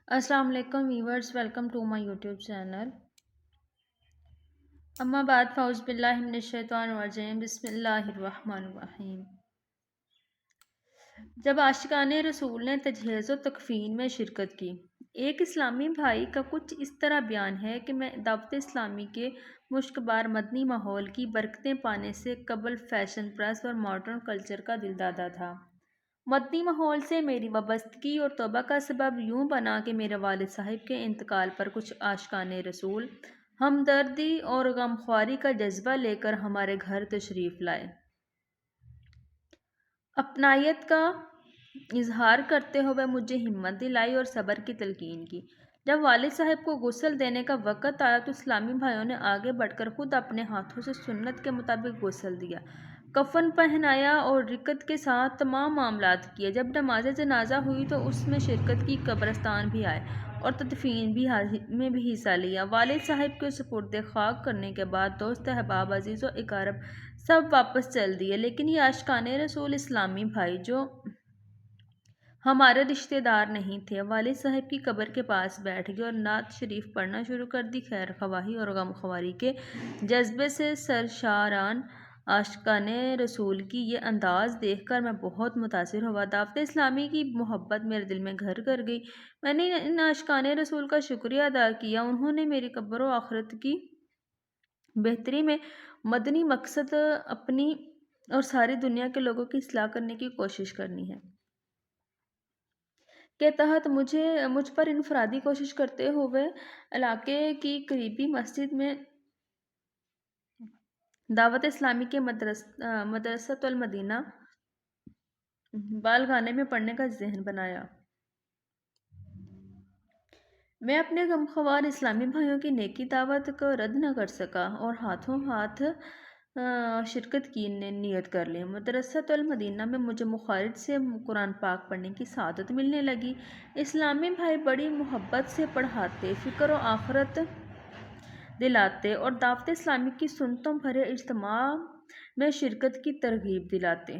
السلام علیکم viewers, welcome to my YouTube channel. اما بعد فاعوذ باللہ من الشیطان الرجیم، بسم اللہ الرحمن الرحیم. جب عاشقان رسول نے تجہیز و تکفین میں شرکت کی. ایک اسلامی بھائی کا کچھ اس طرح بیان ہے کہ میں دعوت اسلامی کے مشکبار مدنی ماحول کی برکتیں پانے سے قبل فیشن پرست اور ماڈرن کلچر کا دل دادا تھا. مدنی ماحول سے میری وابستگی اور توبہ کا سبب یوں بنا کہ میرے والد صاحب کے انتقال پر کچھ عاشقان رسول ہمدردی اور غمخواری کا جذبہ لے کر ہمارے گھر تشریف لائے. اپنائیت کا اظہار کرتے ہوئے مجھے ہمت دلائی اور صبر کی تلقین کی. جب والد صاحب کو غسل دینے کا وقت آیا تو اسلامی بھائیوں نے آگے بڑھ کر خود اپنے ہاتھوں سے سنت کے مطابق غسل دیا، کفن پہنایا اور رکعت کے ساتھ تمام معاملات کیے. جب نماز جنازہ ہوئی تو اس میں شرکت کی، قبرستان بھی آئے اور تدفین میں بھی حصہ لیا. والد صاحب کے سپرد خاک کرنے کے بعد دوست احباب، عزیز و اقارب سب واپس چل دیے، لیکن یہ عاشقان رسول اسلامی بھائی جو ہمارے رشتہ دار نہیں تھے، والد صاحب کی قبر کے پاس بیٹھ گئے اور نعت شریف پڑھنا شروع کر دی. خیر خواہی اور غم خواری کے جذبے سے سرشاران عاشقان رسول کی یہ انداز دیکھ کر میں بہت متاثر ہوا. دعوت اسلامی کی محبت میرے دل میں گھر کر گئی. میں نے ان عاشقان رسول کا شکریہ ادا کیا. انہوں نے میری قبر و آخرت کی بہتری میں مدنی مقصد اپنی اور ساری دنیا کے لوگوں کی اصلاح کرنے کی کوشش کرنی ہے کے تحت مجھ پر انفرادی کوشش کرتے ہوئے علاقے کی قریبی مسجد میں دعوت اسلامی کے مدرسۃ المدینہ بالغانے میں پڑھنے کا ذہن بنایا. میں اپنے غمخوار اسلامی بھائیوں کی نیکی دعوت کو رد نہ کر سکا اور ہاتھوں ہاتھ شرکت کی نیت کر لی. مدرسۃ المدینہ میں مجھے مخارج سے قرآن پاک پڑھنے کی سعادت ملنے لگی. اسلامی بھائی بڑی محبت سے پڑھاتے، فکر و آخرت دلاتے اور دعوت اسلامی کی سنتوں بھرے اجتماع میں شرکت کی ترغیب دلاتے،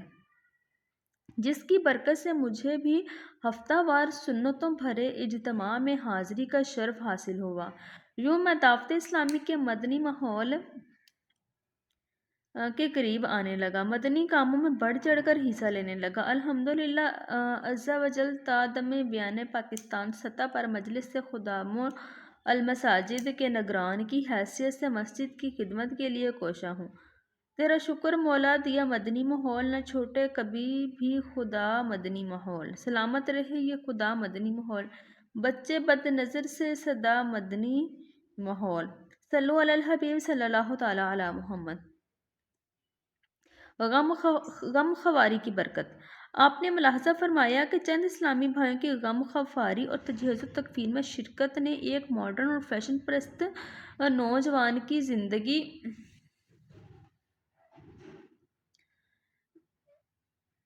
جس کی برکت سے مجھے بھی ہفتہ وار سنتوں بھرے اجتماع میں حاضری کا شرف حاصل ہوا. یوں میں دعوت اسلامی کے مدنی ماحول کے قریب آنے لگا، مدنی کاموں میں بڑھ چڑھ کر حصہ لینے لگا. الحمدللہ عز و جل تا دم بیان پاکستان سطح پر مجلس خدامو المساجد کے نگران کی حیثیت سے مسجد کی خدمت کے لیے کوشاں ہوں. تیرا شکر مولا، دیا مدنی ماحول نہ چھوٹے کبھی بھی خدا. مدنی ماحول سلامت رہے یہ خدا. مدنی ماحول بچے بد نظر سے صدا. مدنی ماحول صلو علی الحبیب صلی اللہ تعالی علی محمد. غم خواری کی برکت. آپ نے ملاحظہ فرمایا کہ چند اسلامی بھائیوں کی غم خواری اور تجہیز و تکفین میں شرکت نے ایک ماڈرن اور فیشن پرست نوجوان کی زندگی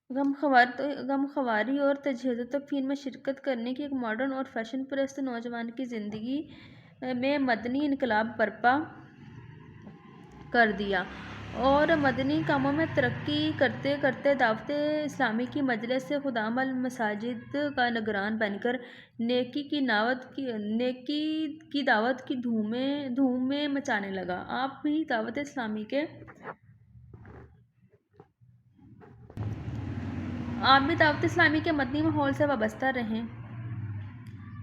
غم خواری اور تجہیز و تکفین میں شرکت کرنے کی ایک ماڈرن اور فیشن پرست نوجوان کی زندگی میں مدنی انقلاب برپا کر دیا اور مدنی کاموں میں ترقی کرتے کرتے دعوت اسلامی کی مجلس خدام المساجد کا نگران بن کر نیکی کی دعوت کی دھومیں مچانے لگا. آپ بھی دعوت اسلامی کے مدنی ماحول سے وابستہ رہیں،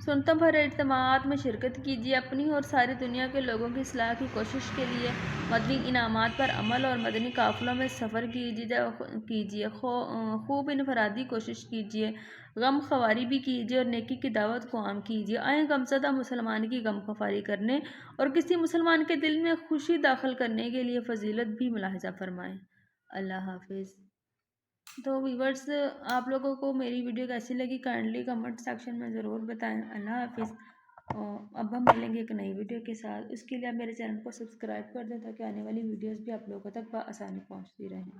سنتوں بھرے اجتماعات میں شرکت کیجیے، اپنی اور ساری دنیا کے لوگوں کی اصلاح کی کوشش کے لیے مدنی انعامات پر عمل اور مدنی قافلوں میں سفر کیجیے، خوب انفرادی کوشش کیجیے، غم خواری بھی کیجیے اور نیکی کی دعوت کو عام کیجیے. آئیں غمزدہ مسلمان کی غم خواری کرنے اور کسی مسلمان کے دل میں خوشی داخل کرنے کے لیے فضیلت بھی ملاحظہ فرمائیں. اللہ حافظ. تو ویورز، آپ لوگوں کو میری ویڈیو کیسی لگی کائنڈلی کمنٹ سیکشن میں ضرور بتائیں. اللہ حافظ. اب ہم ملیں گے ایک نئی ویڈیو کے ساتھ. اس کے لیے آپ میرے چینل کو سبسکرائب کر دیں تاکہ آنے والی ویڈیوز بھی آپ لوگوں تک بآسانی پہنچتی رہیں.